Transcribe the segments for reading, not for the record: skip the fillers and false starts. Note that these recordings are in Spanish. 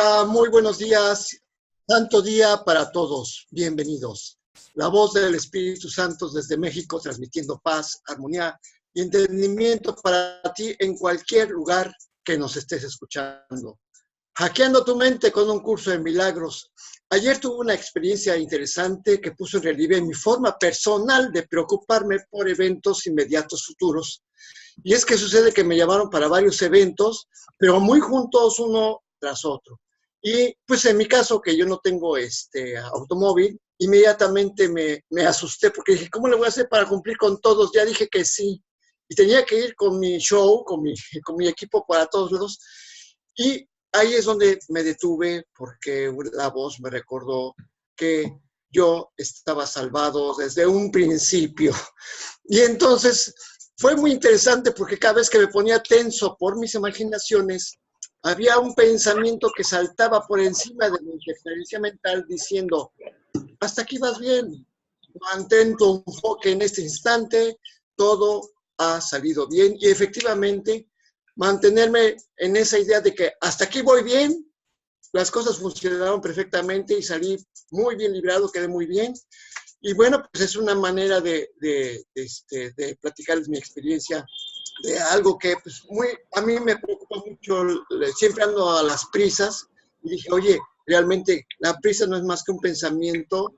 Hola, muy buenos días. Santo día para todos. Bienvenidos. La voz del Espíritu Santo desde México, transmitiendo paz, armonía y entendimiento para ti en cualquier lugar que nos estés escuchando. Hackeando tu mente con un curso de milagros. Ayer tuve una experiencia interesante que puso en relieve mi forma personal de preocuparme por eventos inmediatos futuros. Y es que sucede que me llamaron para varios eventos, pero muy juntos uno tras otro. Y pues en mi caso, que yo no tengo automóvil, inmediatamente me asusté porque dije, ¿cómo le voy a hacer para cumplir con todos? Ya dije que sí. Y tenía que ir con mi show, con mi equipo para todos lados. Y ahí es donde me detuve porque la voz me recordó que yo estaba salvado desde un principio. Y entonces fue muy interesante porque cada vez que me ponía tenso por mis imaginaciones, había un pensamiento que saltaba por encima de mi experiencia mental diciendo, hasta aquí vas bien, mantén tu enfoque en este instante, todo ha salido bien. Y efectivamente, mantenerme en esa idea de que hasta aquí voy bien, las cosas funcionaron perfectamente y salí muy bien librado, quedé muy bien. Y bueno, pues es una manera de platicarles mi experiencia de algo que pues, a mí me preocupa mucho, siempre ando a las prisas, y dije, oye, realmente la prisa no es más que un pensamiento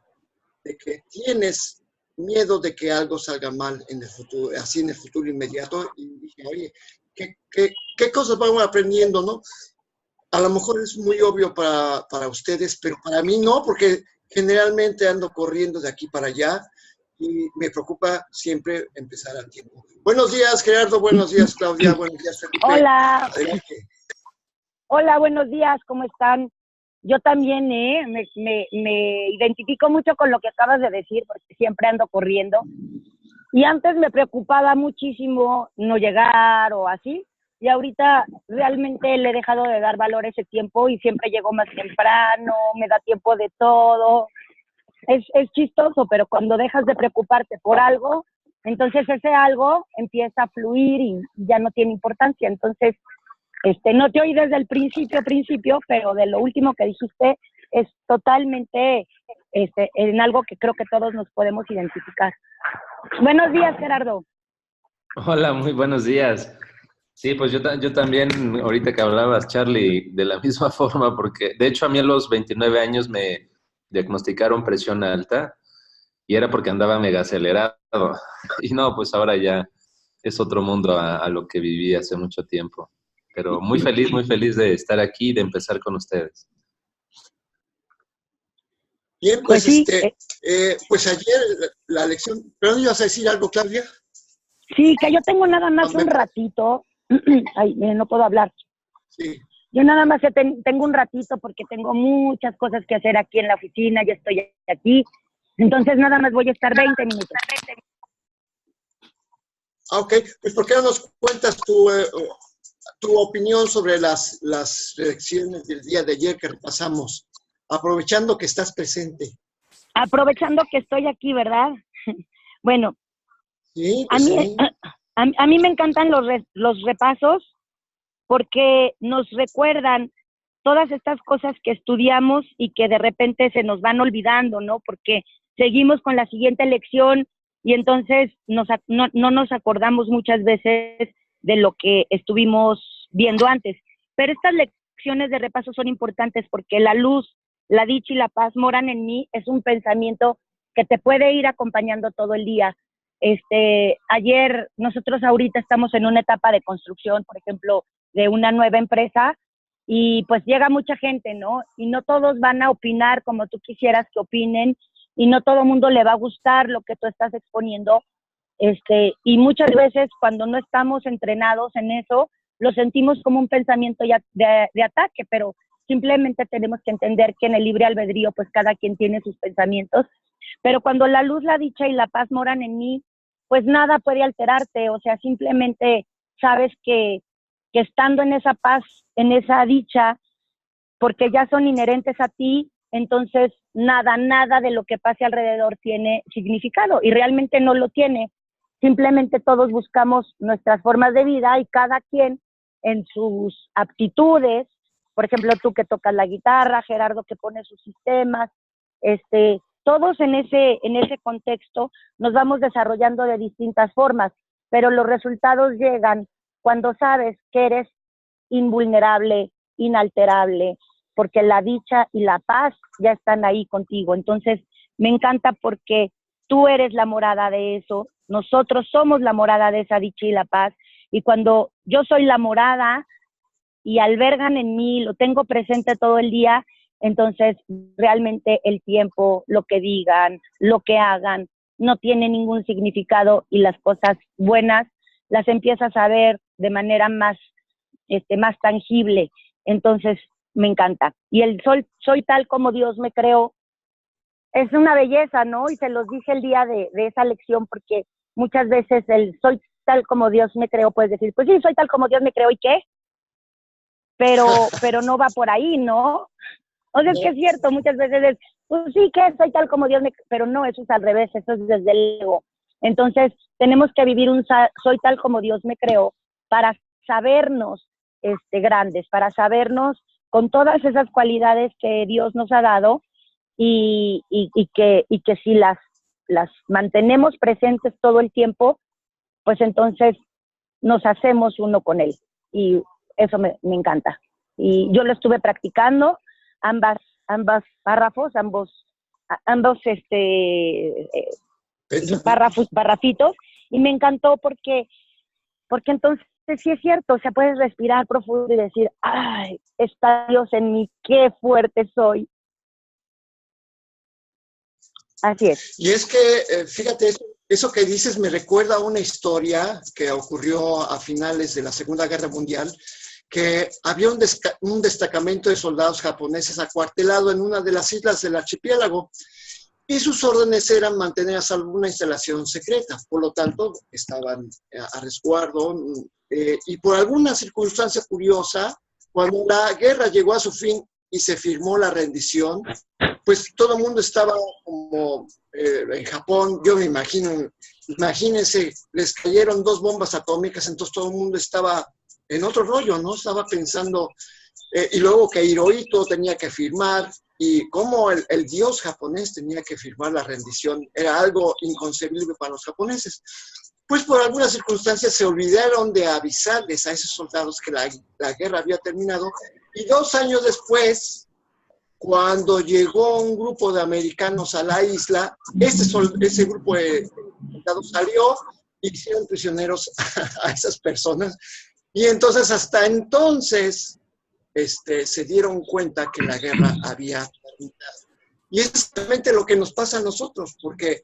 de que tienes miedo de que algo salga mal en el futuro, así en el futuro inmediato, y dije, oye, ¿qué cosas vamos aprendiendo, no? A lo mejor es muy obvio para ustedes, pero para mí no, porque generalmente ando corriendo de aquí para allá y me preocupa siempre empezar a tiempo. Buenos días, Gerardo. Buenos días, Claudia. Buenos días, Felipe. Hola. Adelante. Hola, buenos días. ¿Cómo están? Yo también, me identifico mucho con lo que acabas de decir, porque siempre ando corriendo. Y antes me preocupaba muchísimo no llegar o así. Y ahorita realmente le he dejado de dar valor a ese tiempo y siempre llego más temprano, me da tiempo de todo. Es chistoso, pero cuando dejas de preocuparte por algo, entonces ese algo empieza a fluir y ya no tiene importancia. Entonces, no te oí desde el principio, pero de lo último que dijiste es totalmente en algo que creo que todos nos podemos identificar. Buenos días, Gerardo. Hola, muy buenos días. Sí, pues yo también, ahorita que hablabas, Charlie, de la misma forma, porque de hecho a mí a los 29 años me diagnosticaron presión alta y era porque andaba mega acelerado. Y no, pues ahora ya es otro mundo a lo que viví hace mucho tiempo. Pero muy feliz de estar aquí y de empezar con ustedes. Bien, pues, sí, pues ayer la lección, ¿pero no ibas a decir algo, Claudia? Sí, que yo tengo nada más un ratito. Ay, no puedo hablar. Sí. Yo nada más tengo un ratito porque tengo muchas cosas que hacer aquí en la oficina, ya estoy aquí. Entonces nada más voy a estar 20 minutos. Ok, pues ¿por qué no nos cuentas tu opinión sobre las lecciones del día de ayer que repasamos, aprovechando que estás presente? Aprovechando que estoy aquí, ¿verdad? Bueno, sí, pues sí. A mí me encantan los repasos porque nos recuerdan todas estas cosas que estudiamos y que de repente se nos van olvidando, ¿no? Porque seguimos con la siguiente lección y entonces no nos acordamos muchas veces de lo que estuvimos viendo antes. Pero estas lecciones de repaso son importantes porque la luz, la dicha y la paz moran en mí. Es un pensamiento que te puede ir acompañando todo el día. Ayer, nosotros ahorita estamos en una etapa de construcción, por ejemplo, de una nueva empresa, y pues llega mucha gente, ¿no? Y no todos van a opinar como tú quisieras que opinen, y no todo el mundo le va a gustar lo que tú estás exponiendo, y muchas veces cuando no estamos entrenados en eso, lo sentimos como un pensamiento de ataque, pero simplemente tenemos que entender que en el libre albedrío, pues cada quien tiene sus pensamientos, pero cuando la luz, la dicha y la paz moran en mí, pues nada puede alterarte, o sea, simplemente sabes que estando en esa paz, en esa dicha, porque ya son inherentes a ti, entonces nada de lo que pase alrededor tiene significado, y realmente no lo tiene. Simplemente todos buscamos nuestras formas de vida y cada quien en sus aptitudes por ejemplo, tú que tocas la guitarra, Gerardo que pone sus sistemas, todos en ese contexto nos vamos desarrollando de distintas formas, pero los resultados llegan cuando sabes que eres invulnerable, inalterable, porque la dicha y la paz ya están ahí contigo. Entonces, me encanta porque tú eres la morada de eso, nosotros somos la morada de esa dicha y la paz, y cuando yo soy la morada y albergan en mí, lo tengo presente todo el día, entonces realmente el tiempo, lo que digan, lo que hagan, no tiene ningún significado y las cosas buenas las empiezas a ver de manera más tangible. Entonces, me encanta. Y el soy tal como Dios me creó, es una belleza, ¿no? Y se los dije el día de esa lección, porque muchas veces el soy tal como Dios me creó, puedes decir, pues sí, soy tal como Dios me creó, ¿y qué? Pero no va por ahí, ¿no? O sea, es que es cierto, muchas veces es, pues sí, que soy tal como Dios me creó, pero no, eso es al revés, eso es desde el ego. Entonces, tenemos que vivir soy tal como Dios me creó para sabernos grandes, para sabernos con todas esas cualidades que Dios nos ha dado y que si las mantenemos presentes todo el tiempo, pues entonces nos hacemos uno con Él. Y eso me encanta. Y yo lo estuve practicando, ambos párrafos, parrafitos, y me encantó porque entonces sí es cierto, o sea, puedes respirar profundo y decir, ay, está Dios en mí, qué fuerte soy. Así es. Y es que, fíjate, eso que dices me recuerda a una historia que ocurrió a finales de la Segunda Guerra Mundial, que había un destacamento de soldados japoneses acuartelado en una de las islas del archipiélago, y sus órdenes eran mantener a salvo una instalación secreta. Por lo tanto, estaban a resguardo, y por alguna circunstancia curiosa, cuando la guerra llegó a su fin y se firmó la rendición, pues todo el mundo estaba como en Japón, yo me imagino, imagínense, les cayeron 2 bombas atómicas, entonces todo el mundo estaba en otro rollo, ¿no? Estaba pensando, y luego que Hirohito tenía que firmar, y cómo el dios japonés tenía que firmar la rendición, era algo inconcebible para los japoneses. Pues por algunas circunstancias se olvidaron de avisarles a esos soldados que la guerra había terminado, y 2 años después, cuando llegó un grupo de americanos a la isla, ese grupo de soldados salió y hicieron prisioneros a esas personas, y entonces hasta entonces se dieron cuenta que la guerra había terminado. Y es exactamente lo que nos pasa a nosotros, porque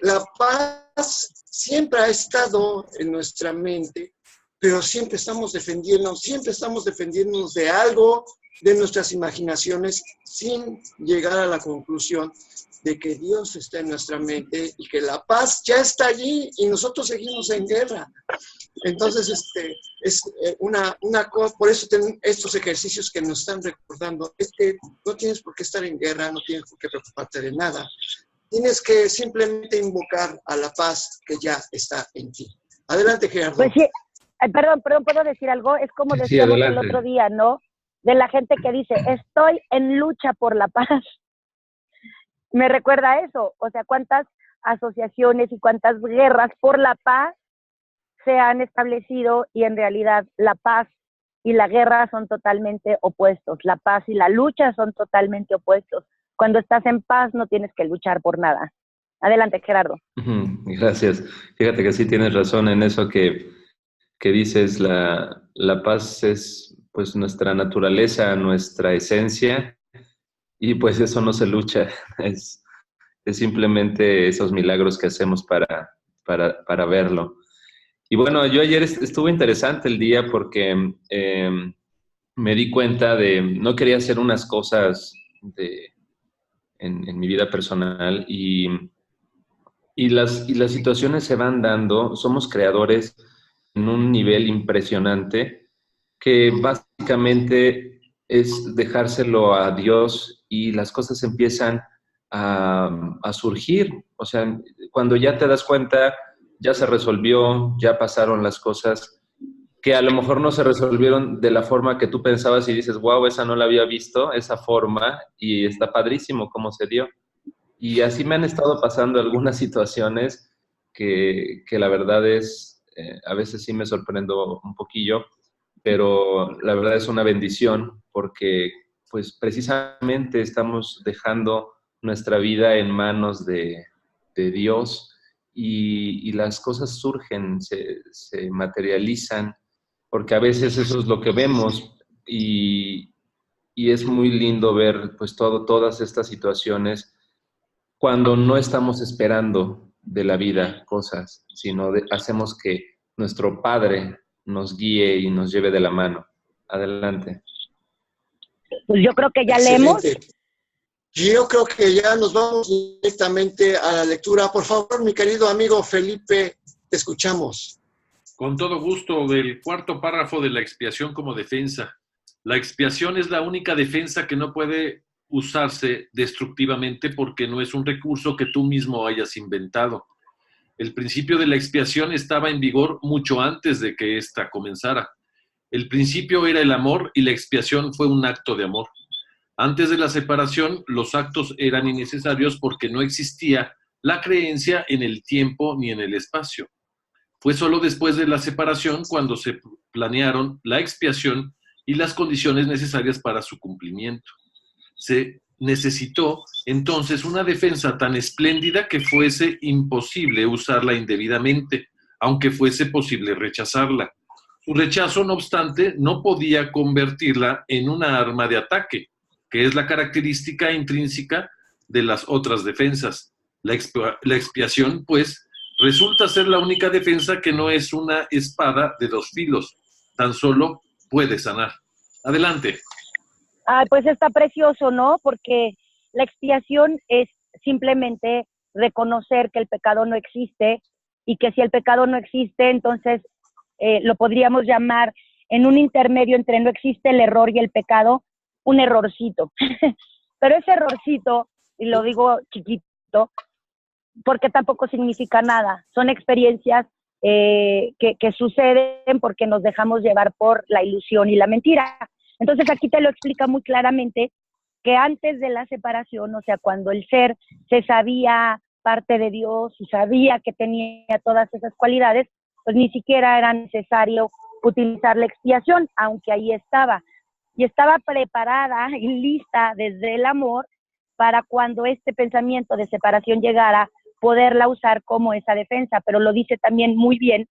la paz siempre ha estado en nuestra mente, pero siempre estamos defendiéndonos de algo, de nuestras imaginaciones, sin llegar a la conclusión de que Dios está en nuestra mente y que la paz ya está allí y nosotros seguimos en guerra. Entonces, es una cosa, por eso estos ejercicios que nos están recordando, es que no tienes por qué estar en guerra, no tienes por qué preocuparte de nada. Tienes que simplemente invocar a la paz que ya está en ti. Adelante, Gerardo. Pues sí, perdón, ¿puedo decir algo? Es como decíamos el otro día, ¿no? De la gente que dice, estoy en lucha por la paz. Me recuerda a eso, o sea, cuántas asociaciones y cuántas guerras por la paz se han establecido, y en realidad la paz y la guerra son totalmente opuestos. La paz y la lucha son totalmente opuestos. Cuando estás en paz no tienes que luchar por nada. Adelante, Gerardo. Gracias. Fíjate que sí tienes razón en eso que dices, la paz es pues nuestra naturaleza, nuestra esencia, y pues eso no se lucha, es simplemente esos milagros que hacemos para verlo. Y bueno, yo ayer estuvo interesante el día porque me di cuenta no quería hacer unas cosas en mi vida personal y las situaciones se van dando, somos creadores en un nivel impresionante que básicamente es dejárselo a Dios y las cosas empiezan a surgir. O sea, cuando ya te das cuenta, ya se resolvió, ya pasaron las cosas que a lo mejor no se resolvieron de la forma que tú pensabas y dices, wow, esa no la había visto, esa forma, y está padrísimo cómo se dio. Y así me han estado pasando algunas situaciones que la verdad es, a veces sí me sorprendo un poquillo, pero la verdad es una bendición porque pues precisamente estamos dejando nuestra vida en manos de Dios y las cosas surgen, se materializan, porque a veces eso es lo que vemos y es muy lindo ver pues todas estas situaciones cuando no estamos esperando de la vida cosas, sino hacemos que nuestro Padre nos guíe y nos lleve de la mano. Adelante. Pues yo creo que ya leemos. Excelente. Yo creo que ya nos vamos directamente a la lectura. Por favor, mi querido amigo Felipe, te escuchamos. Con todo gusto, del cuarto párrafo de la expiación como defensa. La expiación es la única defensa que no puede usarse destructivamente porque no es un recurso que tú mismo hayas inventado. El principio de la expiación estaba en vigor mucho antes de que ésta comenzara. El principio era el amor y la expiación fue un acto de amor. Antes de la separación, los actos eran innecesarios porque no existía la creencia en el tiempo ni en el espacio. Fue solo después de la separación cuando se planearon la expiación y las condiciones necesarias para su cumplimiento. Se necesitó entonces una defensa tan espléndida que fuese imposible usarla indebidamente, aunque fuese posible rechazarla. Su rechazo, no obstante, no podía convertirla en una arma de ataque, que es la característica intrínseca de las otras defensas. La expiación, pues, resulta ser la única defensa que no es una espada de dos filos, tan solo puede sanar. Adelante. Ay, pues está precioso, ¿no? Porque la expiación es simplemente reconocer que el pecado no existe y que si el pecado no existe, entonces lo podríamos llamar en un intermedio entre no existe el error y el pecado, un errorcito. Pero ese errorcito, y lo digo chiquito, porque tampoco significa nada. Son experiencias que suceden porque nos dejamos llevar por la ilusión y la mentira. Entonces aquí te lo explica muy claramente que antes de la separación, o sea, cuando el ser se sabía parte de Dios y sabía que tenía todas esas cualidades, pues ni siquiera era necesario utilizar la expiación, aunque ahí estaba. Y estaba preparada y lista desde el amor para cuando este pensamiento de separación llegara, poderla usar como esa defensa. Pero lo dice también muy bien,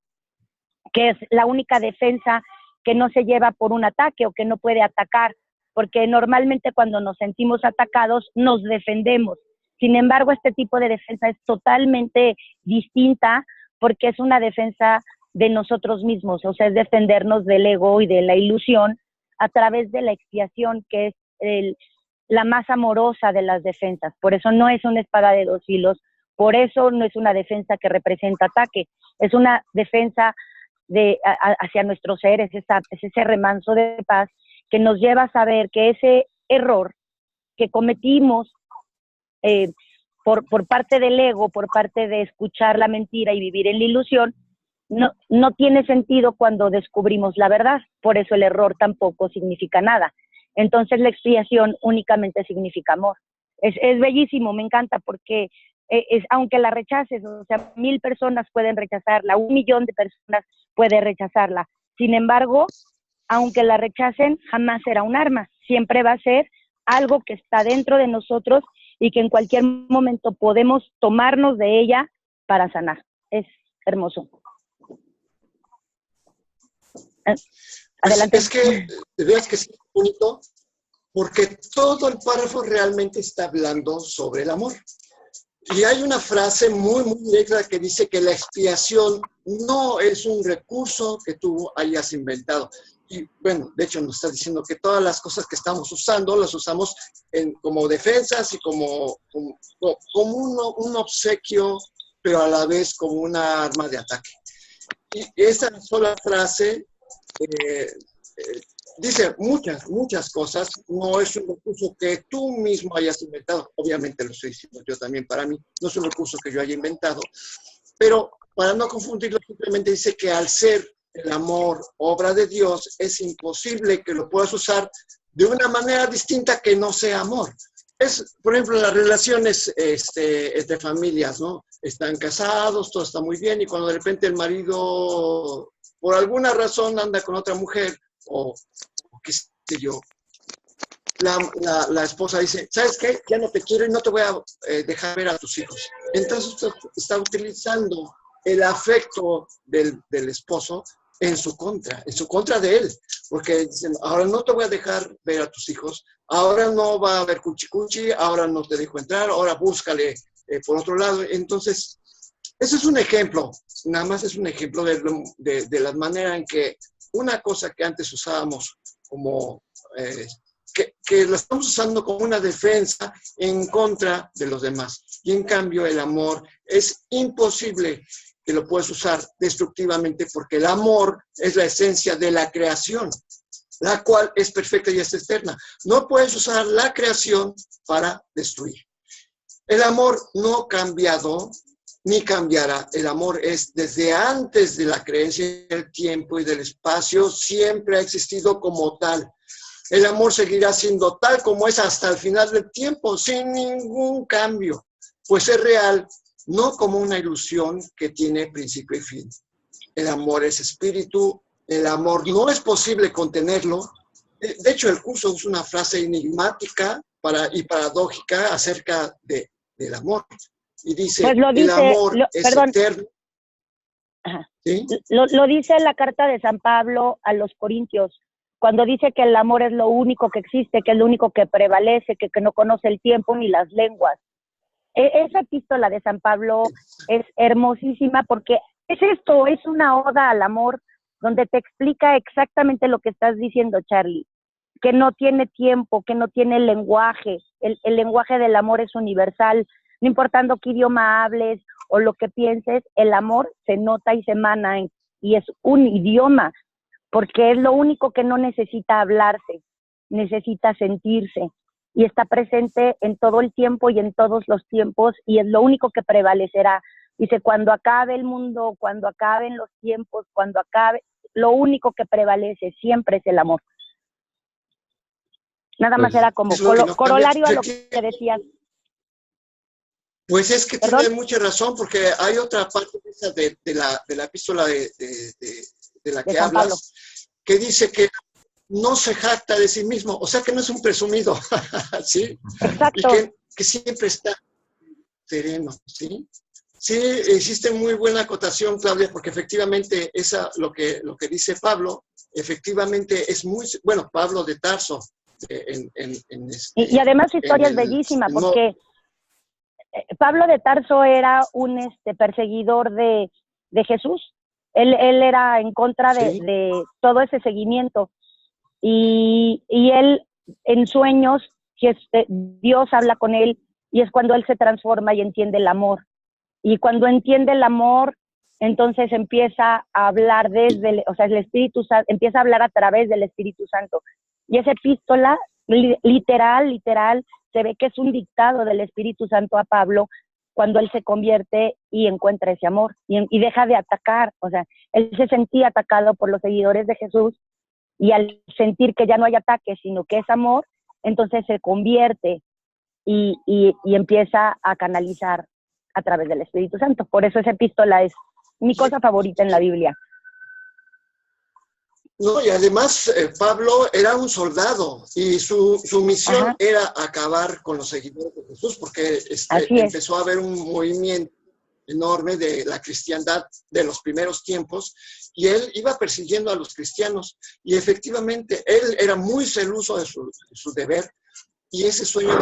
que es la única defensa que no se lleva por un ataque o que no puede atacar, porque normalmente cuando nos sentimos atacados nos defendemos. Sin embargo, este tipo de defensa es totalmente distinta porque es una defensa de nosotros mismos, o sea, es defendernos del ego y de la ilusión a través de la expiación, que es la más amorosa de las defensas. Por eso no es una espada de dos filos, por eso no es una defensa que representa ataque, es una defensa hacia nuestro ser, es ese remanso de paz que nos lleva a saber que ese error que cometimos por parte del ego, por parte de escuchar la mentira y vivir en la ilusión, no tiene sentido cuando descubrimos la verdad. Por eso el error tampoco significa nada. Entonces la expiación únicamente significa amor. Es bellísimo, me encanta, porque aunque la rechaces, o sea, 1000 personas pueden rechazarla, 1 millón de personas puede rechazarla. Sin embargo, aunque la rechacen, jamás será un arma. Siempre va a ser algo que está dentro de nosotros y que en cualquier momento podemos tomarnos de ella para sanar. Es hermoso. Adelante. Es que veas que es bonito, porque todo el párrafo realmente está hablando sobre el amor. Y hay una frase muy, muy directa que dice que la expiación no es un recurso que tú hayas inventado. Y bueno, de hecho nos está diciendo que todas las cosas que estamos usando las usamos como defensas y como un obsequio, pero a la vez como una arma de ataque. Y esa sola frase dice muchas cosas. No es un recurso que tú mismo hayas inventado. Obviamente lo estoy diciendo yo también para mí. No es un recurso que yo haya inventado. Pero para no confundirlo, simplemente dice que al ser el amor, obra de Dios, es imposible que lo puedas usar de una manera distinta que no sea amor. Es, por ejemplo, las relaciones entre familias, ¿no? Están casados, todo está muy bien, y cuando de repente el marido, por alguna razón, anda con otra mujer, o qué sé yo, la esposa dice, ¿sabes qué? Ya no te quiero y no te voy a dejar ver a tus hijos. Entonces usted está utilizando el afecto del esposo en su contra de él, porque dicen, ahora no te voy a dejar ver a tus hijos, ahora no va a haber cuchicuchi, ahora no te dejo entrar, ahora búscale por otro lado. Entonces, ese es un ejemplo, nada más es un ejemplo de la manera en que una cosa que antes usábamos como, que la estamos usando como una defensa en contra de los demás. Y en cambio el amor es imposible que lo puedes usar destructivamente, porque el amor es la esencia de la creación, la cual es perfecta y es eterna. No puedes usar la creación para destruir. El amor no ha cambiado ni cambiará. El amor es desde antes de la creencia del tiempo y del espacio, siempre ha existido como tal. El amor seguirá siendo tal como es hasta el final del tiempo, sin ningún cambio, pues es real, no como una ilusión que tiene principio y fin. El amor es espíritu, el amor no es posible contenerlo. De hecho, el curso usa una frase enigmática y paradójica acerca del amor. Y dice, pues lo dice, el amor es eterno. ¿Sí? Lo dice en la carta de San Pablo a los Corintios, cuando dice que el amor es lo único que existe, que es lo único que prevalece, que no conoce el tiempo ni las lenguas. Esa epístola de San Pablo es hermosísima porque es esto, es una oda al amor, donde te explica exactamente lo que estás diciendo, Charlie, que no tiene tiempo, que no tiene lenguaje. El lenguaje del amor es universal, no importando qué idioma hables o lo que pienses, el amor se nota y se emana y es un idioma, porque es lo único que no necesita hablarse, necesita sentirse y está presente en todo el tiempo y en todos los tiempos y es lo único que prevalecerá. Dice, cuando acabe el mundo, cuando acaben los tiempos, cuando acabe, lo único que prevalece siempre es el amor. Nada más era como corolario a lo que decías. Pues es que tiene mucha razón, porque hay otra parte de la epístola de la que hablas, que dice que no se jacta de sí mismo, o sea que no es un presumido, ¿sí? Exacto. Y que siempre está sereno, ¿sí? Sí, hiciste muy buena acotación, Claudia, porque efectivamente lo que dice Pablo, efectivamente es muy, bueno, Pablo de Tarso. Y además su historia es bellísima, porque Pablo de Tarso era un perseguidor de Jesús. Él era en contra de todo ese seguimiento. Y él, en sueños, Dios habla con él y es cuando él se transforma y entiende el amor. Y cuando entiende el amor, entonces empieza a hablar el Espíritu Santo, empieza a hablar a través del Espíritu Santo. Y esa epístola, literal, se ve que es un dictado del Espíritu Santo a Pablo cuando él se convierte y encuentra ese amor y deja de atacar. O sea, él se sentía atacado por los seguidores de Jesús y al sentir que ya no hay ataque, sino que es amor, entonces se convierte y empieza a canalizar a través del Espíritu Santo. Por eso esa epístola es mi cosa favorita en la Biblia. No, y además Pablo era un soldado y su misión era acabar con los seguidores de Jesús, porque empezó a haber un movimiento enorme de la cristiandad de los primeros tiempos y él iba persiguiendo a los cristianos y efectivamente él era muy celoso de su deber y ese sueño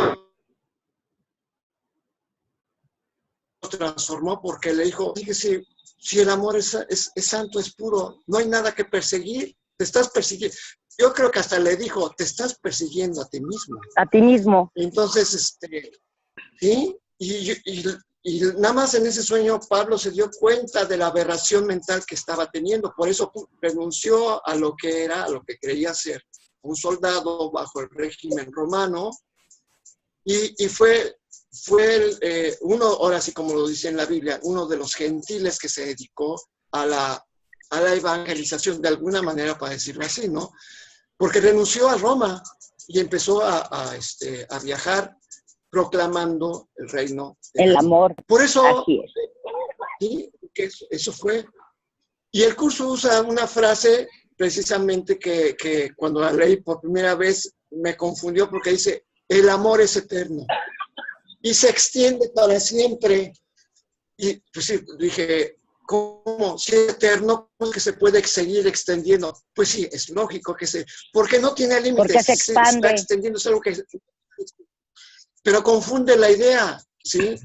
lo transformó porque le dijo, fíjese, si el amor es santo, es puro, no hay nada que perseguir. Te estás persiguiendo. Yo creo que hasta le dijo, te estás persiguiendo a ti mismo. A ti mismo. Entonces, ¿sí? Y nada más en ese sueño Pablo se dio cuenta de la aberración mental que estaba teniendo. Por eso renunció a lo que era, a lo que creía ser un soldado bajo el régimen romano. Y fue uno, ahora sí como lo dice en la Biblia, uno de los gentiles que se dedicó a la a la evangelización, de alguna manera, para decirlo así, ¿no? Porque renunció a Roma y empezó a viajar proclamando el reino. El amor. Por eso, Así es. sí, que eso fue. Y el curso usa una frase precisamente que cuando la leí por primera vez me confundió porque dice, el amor es eterno y se extiende para siempre. Y pues sí, dije, ¿cómo? Si es eterno, ¿cómo es que se puede seguir extendiendo? Pues sí, es lógico que porque no tiene límites. Porque se expande. Se está extendiendo, es algo que... Pero confunde la idea, ¿sí?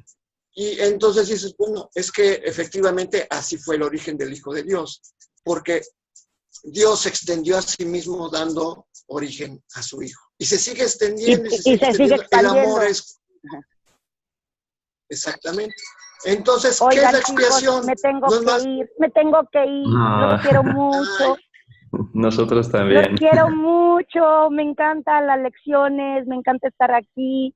Y entonces dices, bueno, es que efectivamente así fue el origen del Hijo de Dios, porque Dios se extendió a sí mismo dando origen a su Hijo. Y se sigue extendiendo, y se sigue expandiendo. El amor es... Exactamente. Entonces, oigan, ¿qué es la expiación? Chicos, me tengo que ir, los quiero mucho. Nosotros también. Los quiero mucho, me encantan las lecciones, me encanta estar aquí.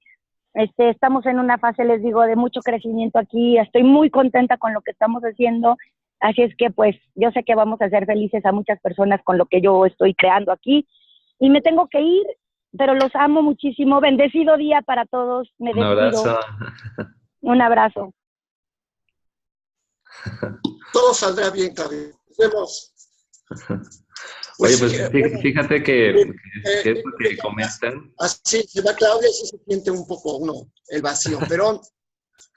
Estamos en una fase, les digo, de mucho crecimiento aquí. Estoy muy contenta con lo que estamos haciendo. Así es que, pues, yo sé que vamos a hacer felices a muchas personas con lo que yo estoy creando aquí. Y me tengo que ir, pero los amo muchísimo. Bendecido día para todos. Me despido. Un abrazo. Un abrazo. Todo saldrá bien, Claudia. Nos vemos. Oye, pues fíjate que es lo que comentan. Así se va Claudia, sí se siente un poco el vacío, pero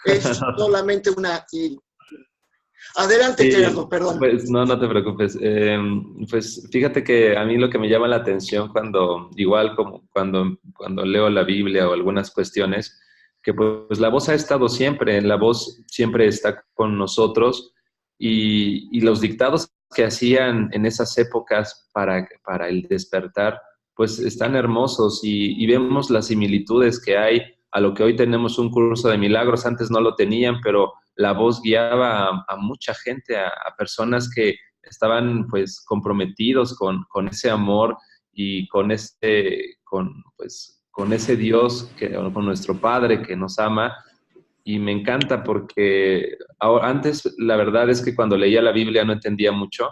es solamente una... Adelante, Sí, Gerardo, perdón. Pues no te preocupes. Pues fíjate que a mí lo que me llama la atención igual como cuando leo la Biblia o algunas cuestiones, que pues la voz ha estado siempre, la voz siempre está con nosotros y los dictados que hacían en esas épocas para el despertar, pues están hermosos y vemos las similitudes que hay a lo que hoy tenemos un curso de milagros. Antes no lo tenían, pero la voz guiaba a mucha gente, a personas que estaban pues comprometidos con ese amor y con ese Dios, con nuestro Padre que nos ama. Y me encanta porque antes la verdad es que cuando leía la Biblia no entendía mucho.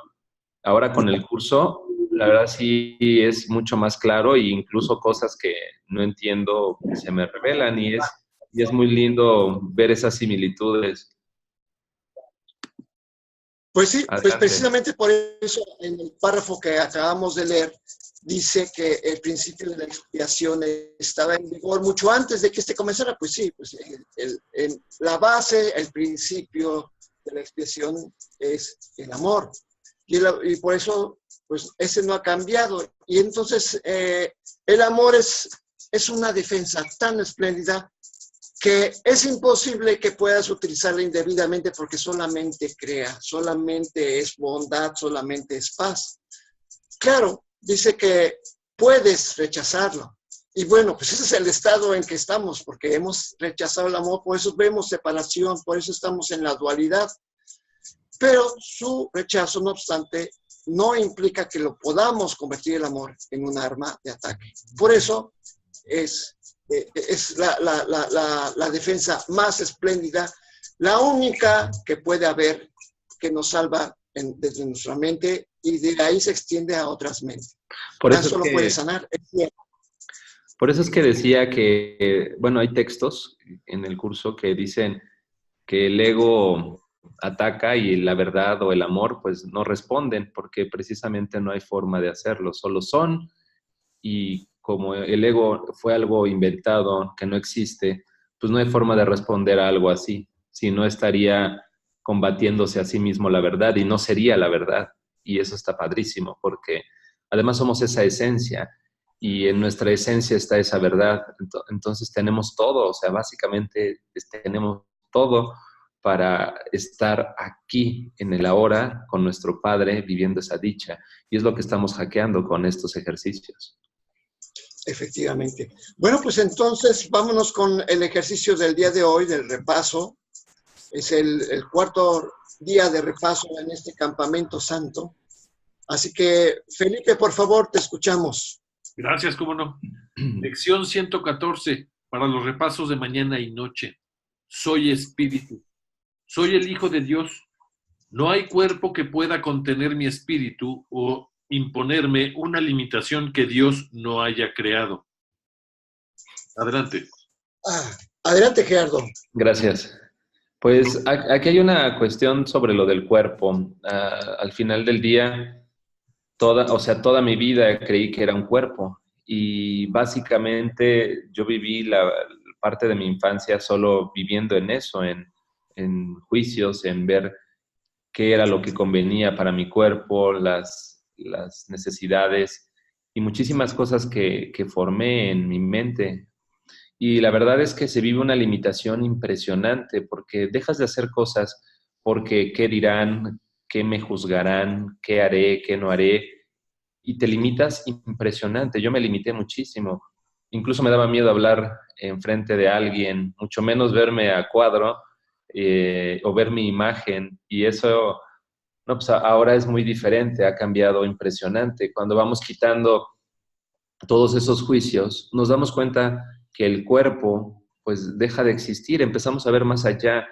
Ahora con el curso, la verdad sí es mucho más claro e incluso cosas que no entiendo se me revelan y es muy lindo ver esas similitudes. Pues sí, Adelante. pues precisamente por eso en el párrafo que acabamos de leer dice que el principio de la expiación estaba en vigor mucho antes de que comenzara. Pues sí, pues la base, el principio de la expiación es el amor. Y por eso, pues ese no ha cambiado. Y entonces el amor es una defensa tan espléndida que es imposible que puedas utilizarla indebidamente porque solamente crea, solamente es bondad, solamente es paz. Claro, dice que puedes rechazarlo. Y bueno, pues ese es el estado en que estamos, porque hemos rechazado el amor, por eso vemos separación, por eso estamos en la dualidad. Pero su rechazo, no obstante, no implica que lo podamos convertir el amor en un arma de ataque. Por eso es la defensa más espléndida, la única que puede haber que nos salva desde nuestra mente y de ahí se extiende a otras mentes. Por eso solo puede sanar. Por eso es que decía que, bueno, hay textos en el curso que dicen que el ego ataca y la verdad o el amor pues no responden porque precisamente no hay forma de hacerlo, solo son. Y como el ego fue algo inventado, que no existe, pues no hay forma de responder a algo así. Si no estaría combatiéndose a sí mismo la verdad y no sería la verdad. Y eso está padrísimo porque además somos esa esencia y en nuestra esencia está esa verdad. Entonces tenemos todo, o sea, básicamente tenemos todo para estar aquí en el ahora con nuestro Padre viviendo esa dicha. Y es lo que estamos hackeando con estos ejercicios. Efectivamente. Bueno, pues entonces vámonos con el ejercicio del día de hoy, del repaso. Es el cuarto día de repaso en este campamento santo. Así que, Felipe, por favor, te escuchamos. Gracias, cómo no. Lección 114 para los repasos de mañana y noche. Soy espíritu. Soy el Hijo de Dios. No hay cuerpo que pueda contener mi espíritu o imponerme una limitación que Dios no haya creado. Adelante. Adelante, Gerardo. Gracias. Pues aquí hay una cuestión sobre lo del cuerpo. Al final del día, toda mi vida creí que era un cuerpo y básicamente yo viví la parte de mi infancia solo viviendo en eso, en juicios, en ver qué era lo que convenía para mi cuerpo, las necesidades y muchísimas cosas que formé en mi mente. Y la verdad es que se vive una limitación impresionante porque dejas de hacer cosas porque qué dirán, qué me juzgarán, qué haré, qué no haré, y te limitas impresionante. Yo me limité muchísimo. Incluso me daba miedo hablar enfrente de alguien, mucho menos verme a cuadro o ver mi imagen. Y eso, no, pues ahora es muy diferente, ha cambiado impresionante. Cuando vamos quitando todos esos juicios, nos damos cuenta que el cuerpo pues deja de existir, empezamos a ver más allá,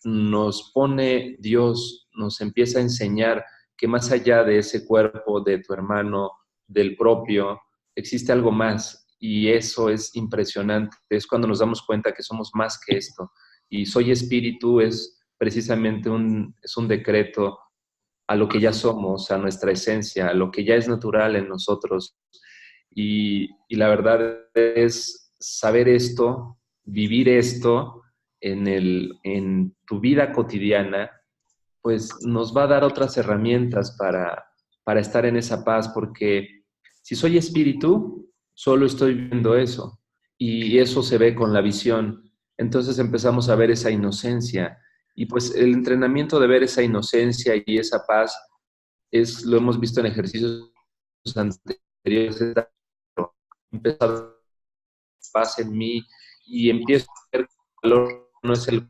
nos pone Dios, nos empieza a enseñar que más allá de ese cuerpo, de tu hermano, del propio, existe algo más y eso es impresionante, es cuando nos damos cuenta que somos más que esto y soy espíritu es precisamente es un decreto a lo que ya somos, a nuestra esencia, a lo que ya es natural en nosotros. Y la verdad es saber esto, vivir esto en tu vida cotidiana, pues nos va a dar otras herramientas para estar en esa paz, porque si soy espíritu, solo estoy viendo eso, y eso se ve con la visión. Entonces empezamos a ver esa inocencia, y pues el entrenamiento de ver esa inocencia y esa paz, lo hemos visto en ejercicios anteriores, empezar a ver paz en mí, y empiezo a ver que el valor no es el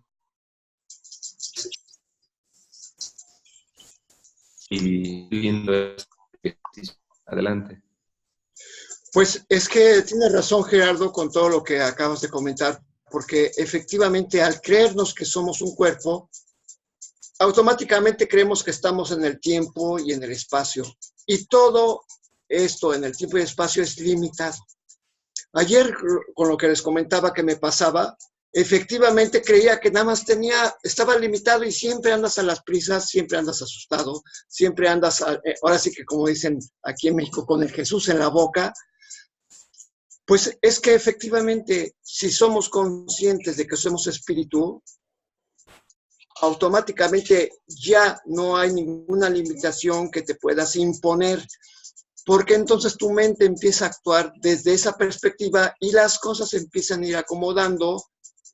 y lindo ejercicio. Adelante. Pues es que tienes razón, Gerardo, con todo lo que acabas de comentar, porque efectivamente al creernos que somos un cuerpo, automáticamente creemos que estamos en el tiempo y en el espacio. Y todo esto en el tiempo y el espacio es limitado. Ayer, con lo que les comentaba que me pasaba, efectivamente creía que nada más estaba limitado y siempre andas a las prisas, siempre andas asustado, siempre andas, ahora sí que como dicen aquí en México, con el Jesús en la boca. Pues es que efectivamente, si somos conscientes de que somos espíritu, automáticamente ya no hay ninguna limitación que te puedas imponer, porque entonces tu mente empieza a actuar desde esa perspectiva y las cosas empiezan a ir acomodando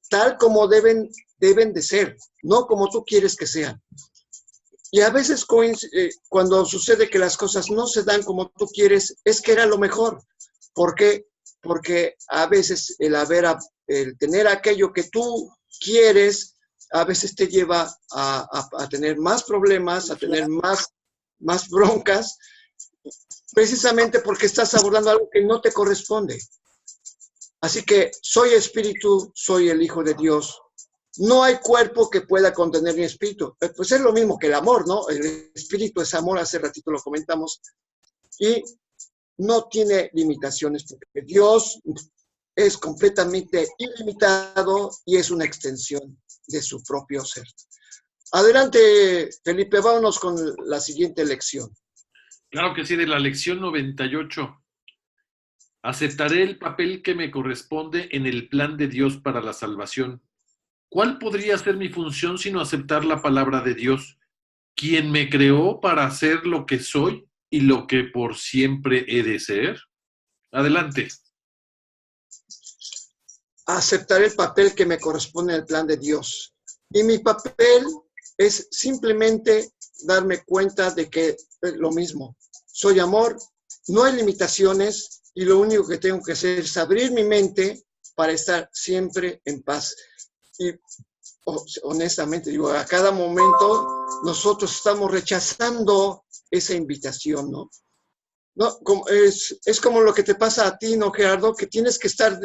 tal como deben de ser, no como tú quieres que sean. Y a veces cuando sucede que las cosas no se dan como tú quieres, es que era lo mejor. ¿Por qué? Porque a veces el tener aquello que tú quieres, a veces te lleva a tener más problemas, a tener más broncas, precisamente porque estás abordando algo que no te corresponde. Así que soy espíritu, soy el Hijo de Dios. No hay cuerpo que pueda contener mi espíritu. Pues es lo mismo que el amor, ¿no? El espíritu es amor, hace ratito lo comentamos. Y no tiene limitaciones, porque Dios es completamente ilimitado y es una extensión de su propio ser. Adelante, Felipe, vámonos con la siguiente lección. Claro que sí, de la lección 98. Aceptaré el papel que me corresponde en el plan de Dios para la salvación. ¿Cuál podría ser mi función sino aceptar la palabra de Dios, quien me creó para ser lo que soy y lo que por siempre he de ser? Adelante. Aceptaré el papel que me corresponde en el plan de Dios. Y mi papel es simplemente darme cuenta de que es lo mismo. Soy amor, no hay limitaciones y lo único que tengo que hacer es abrir mi mente para estar siempre en paz. Y honestamente, digo, a cada momento nosotros estamos rechazando esa invitación, ¿no? No, es como lo que te pasa a ti, ¿no, Gerardo? Que tienes que estar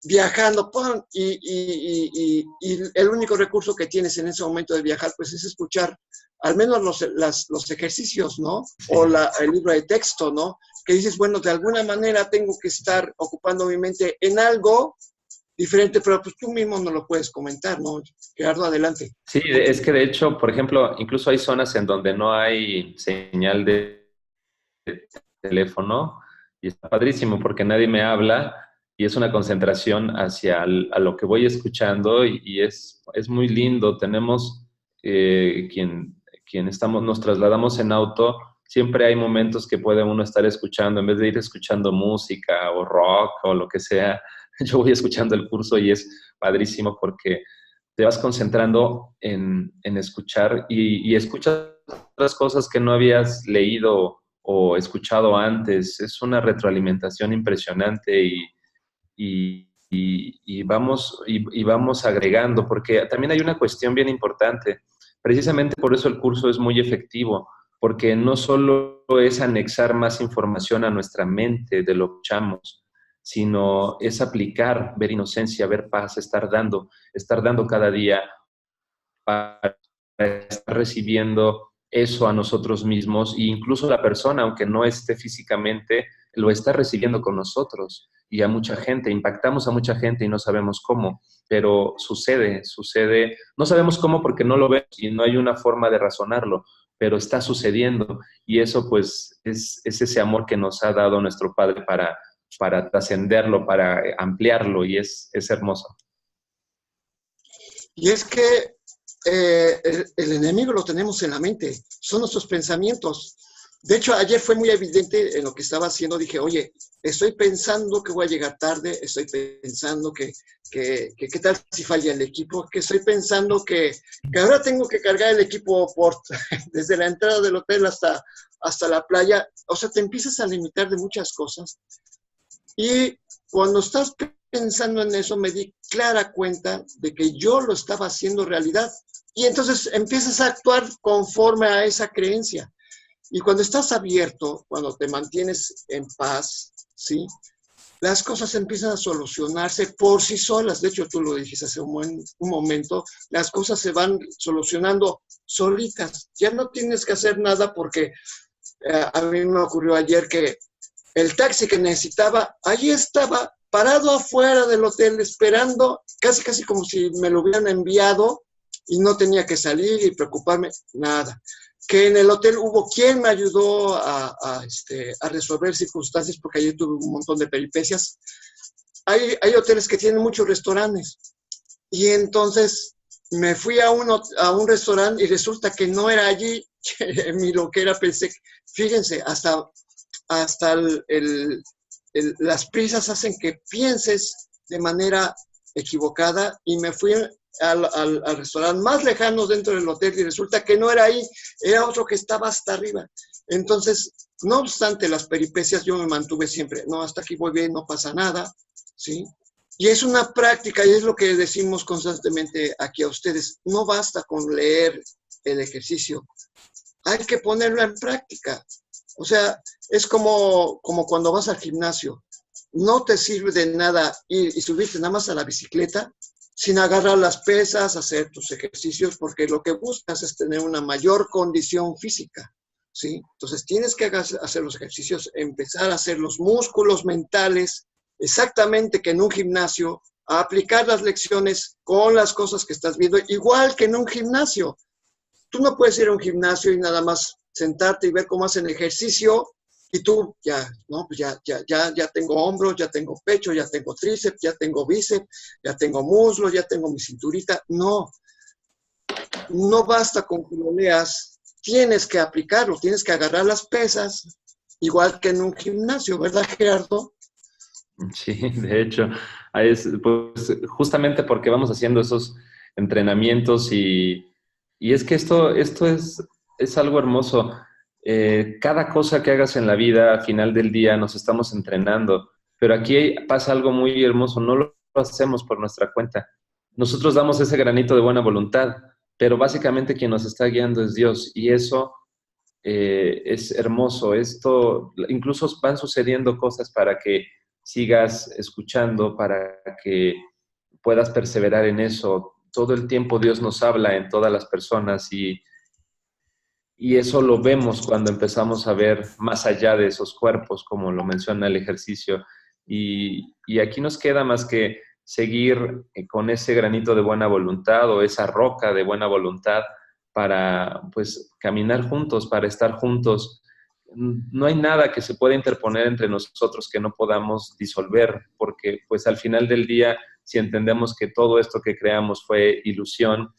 viajando, y el único recurso que tienes en ese momento de viajar, pues es escuchar al menos los ejercicios, ¿no? O el libro de texto, ¿no? Que dices, bueno, de alguna manera tengo que estar ocupando mi mente en algo diferente, pero pues tú mismo no lo puedes comentar, ¿no? Gerardo, adelante. Sí, es que de hecho, por ejemplo, incluso hay zonas en donde no hay señal de teléfono y está padrísimo porque nadie me habla y es una concentración a lo que voy escuchando y es muy lindo. Tenemos quien nos trasladamos en auto, siempre hay momentos que puede uno estar escuchando, en vez de ir escuchando música o rock o lo que sea, yo voy escuchando el curso y es padrísimo porque te vas concentrando en escuchar y escuchas otras cosas que no habías leído o escuchado antes. Es una retroalimentación impresionante y vamos agregando, porque también hay una cuestión bien importante. Precisamente por eso el curso es muy efectivo, porque no solo es anexar más información a nuestra mente de lo que escuchamos, sino es aplicar, ver inocencia, ver paz, estar dando cada día para estar recibiendo eso a nosotros mismos e incluso la persona, aunque no esté físicamente, lo está recibiendo con nosotros y a mucha gente, impactamos a mucha gente y no sabemos cómo, pero sucede, no sabemos cómo porque no lo vemos y no hay una forma de razonarlo, pero está sucediendo y eso pues es ese amor que nos ha dado nuestro Padre para trascenderlo, para ampliarlo y es hermoso. Y es que el enemigo lo tenemos en la mente, son nuestros pensamientos. De hecho, ayer fue muy evidente en lo que estaba haciendo. Dije, oye, estoy pensando que voy a llegar tarde, estoy pensando que qué tal si falla el equipo, que estoy pensando que ahora tengo que cargar el equipo desde la entrada del hotel hasta la playa. O sea, te empiezas a limitar de muchas cosas. Y cuando estás pensando en eso, me di clara cuenta de que yo lo estaba haciendo realidad. Y entonces empiezas a actuar conforme a esa creencia. Y cuando estás abierto, cuando te mantienes en paz, ¿sí? Las cosas empiezan a solucionarse por sí solas. De hecho, tú lo dijiste hace un momento, las cosas se van solucionando solitas. Ya no tienes que hacer nada porque a mí me ocurrió ayer que el taxi que necesitaba, allí estaba parado afuera del hotel esperando, casi como si me lo hubieran enviado y no tenía que salir y preocuparme, nada. Que en el hotel hubo quien me ayudó a resolver circunstancias, porque ayer tuve un montón de peripecias. Hay hoteles que tienen muchos restaurantes, y entonces me fui a un restaurante y resulta que no era allí. En mi loquera pensé, fíjense, hasta las prisas hacen que pienses de manera equivocada, y me fui al restaurante más lejano dentro del hotel y resulta que no era ahí, era otro que estaba hasta arriba. Entonces, no obstante las peripecias, yo me mantuve siempre, no, hasta aquí voy bien, no pasa nada, ¿sí? Y es una práctica, y es lo que decimos constantemente aquí a ustedes, no basta con leer el ejercicio, hay que ponerlo en práctica. O sea, es como cuando vas al gimnasio, no te sirve de nada ir y subirte nada más a la bicicleta sin agarrar las pesas, hacer tus ejercicios, porque lo que buscas es tener una mayor condición física, ¿sí? Entonces tienes que hacer los ejercicios, empezar a hacer los músculos mentales, exactamente que en un gimnasio, a aplicar las lecciones con las cosas que estás viendo, igual que en un gimnasio. Tú no puedes ir a un gimnasio y nada más sentarte y ver cómo hacen ejercicio, y tú ya, no, pues ya tengo hombros, ya tengo pecho, ya tengo tríceps, ya tengo bíceps, ya tengo muslos, ya tengo mi cinturita. No basta con que lo leas, tienes que aplicarlo, tienes que agarrar las pesas, igual que en un gimnasio, ¿verdad, Gerardo? Sí, de hecho, pues, justamente porque vamos haciendo esos entrenamientos y es que esto es algo hermoso. Cada cosa que hagas en la vida, al final del día, nos estamos entrenando, pero aquí pasa algo muy hermoso, no lo hacemos por nuestra cuenta. Nosotros damos ese granito de buena voluntad, pero básicamente quien nos está guiando es Dios y eso es hermoso. Esto, incluso van sucediendo cosas para que sigas escuchando, para que puedas perseverar en eso. Todo el tiempo Dios nos habla en todas las personas Y eso lo vemos cuando empezamos a ver más allá de esos cuerpos, como lo menciona el ejercicio. Y aquí nos queda más que seguir con ese granito de buena voluntad o esa roca de buena voluntad para, pues, caminar juntos, para estar juntos. No hay nada que se pueda interponer entre nosotros que no podamos disolver, porque pues al final del día, si entendemos que todo esto que creamos fue ilusión,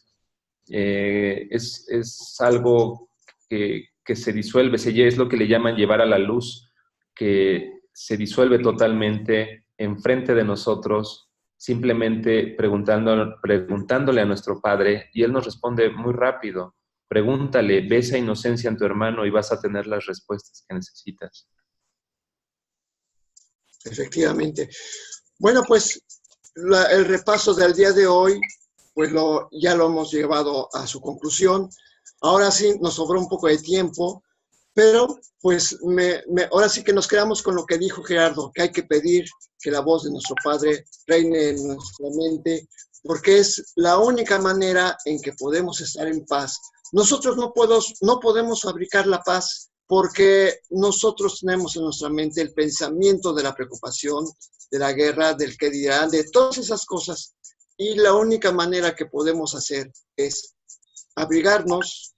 es algo que se disuelve, es lo que le llaman llevar a la luz, que se disuelve totalmente enfrente de nosotros, simplemente preguntándole a nuestro Padre, y Él nos responde muy rápido. Pregúntale, ve esa inocencia en tu hermano y vas a tener las respuestas que necesitas. Efectivamente. Bueno, pues el repaso del día de hoy, pues ya lo hemos llevado a su conclusión. Ahora sí nos sobró un poco de tiempo, pero pues ahora sí que nos quedamos con lo que dijo Gerardo, que hay que pedir que la voz de nuestro Padre reine en nuestra mente, porque es la única manera en que podemos estar en paz. Nosotros no podemos fabricar la paz porque nosotros tenemos en nuestra mente el pensamiento de la preocupación, de la guerra, del qué dirán, de todas esas cosas. Y la única manera que podemos hacer es abrigarnos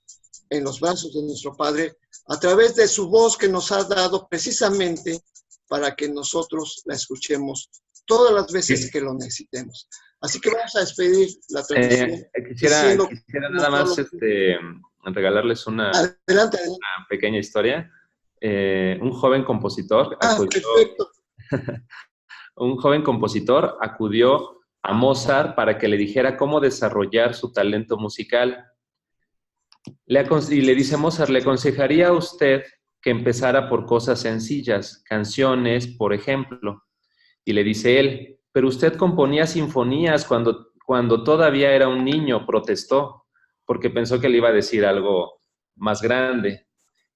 en los brazos de nuestro Padre a través de su voz que nos ha dado precisamente para que nosotros la escuchemos todas las veces que lo necesitemos. Así que vamos a despedir la transmisión. Quisiera nada más regalarles una pequeña historia. Un joven compositor un joven compositor acudió a Mozart para que le dijera cómo desarrollar su talento musical. Y le dice Mozart, le aconsejaría a usted que empezara por cosas sencillas, canciones, por ejemplo. Y le dice él, pero usted componía sinfonías cuando todavía era un niño, protestó, porque pensó que le iba a decir algo más grande.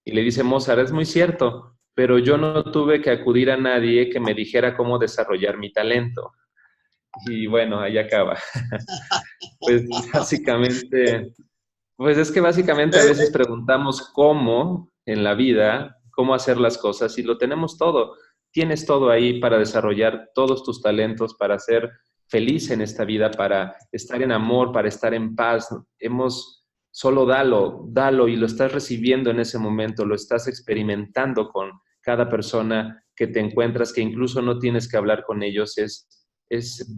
Y le dice Mozart, es muy cierto, pero yo no tuve que acudir a nadie que me dijera cómo desarrollar mi talento. Y bueno, ahí acaba. Pues básicamente a veces preguntamos cómo en la vida, cómo hacer las cosas, y lo tenemos todo. Tienes todo ahí para desarrollar todos tus talentos, para ser feliz en esta vida, para estar en amor, para estar en paz. Solo dalo y lo estás recibiendo en ese momento, lo estás experimentando con cada persona que te encuentras, que incluso no tienes que hablar con ellos, es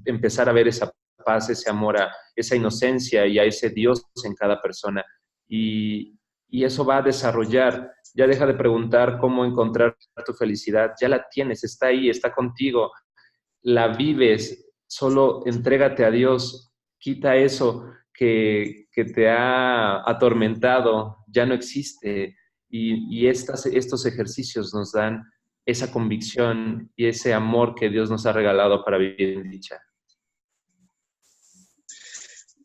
empezar a ver esa paz, ese amor, esa inocencia y a ese Dios en cada persona. Y eso va a desarrollar. Ya deja de preguntar cómo encontrar tu felicidad. Ya la tienes, está ahí, está contigo. La vives, solo entrégate a Dios. Quita eso que te ha atormentado, ya no existe. Y estos ejercicios nos dan esa convicción y ese amor que Dios nos ha regalado para vivir en dicha.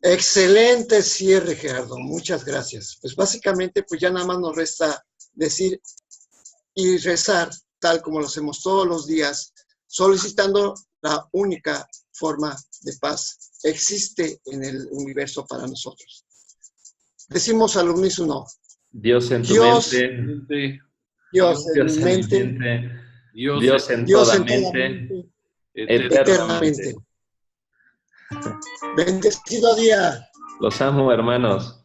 Excelente cierre, Gerardo. Muchas gracias. Pues básicamente, pues ya nada más nos resta decir y rezar, tal como lo hacemos todos los días, solicitando la única forma de paz existe en el universo para nosotros. Decimos al unísono: Dios en tu mente, Dios en mi mente, Dios en toda mente, eternamente. Bendecido día. Los amo, hermanos.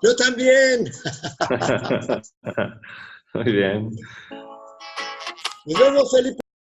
Yo también. Muy bien. Nos vemos, Felipe.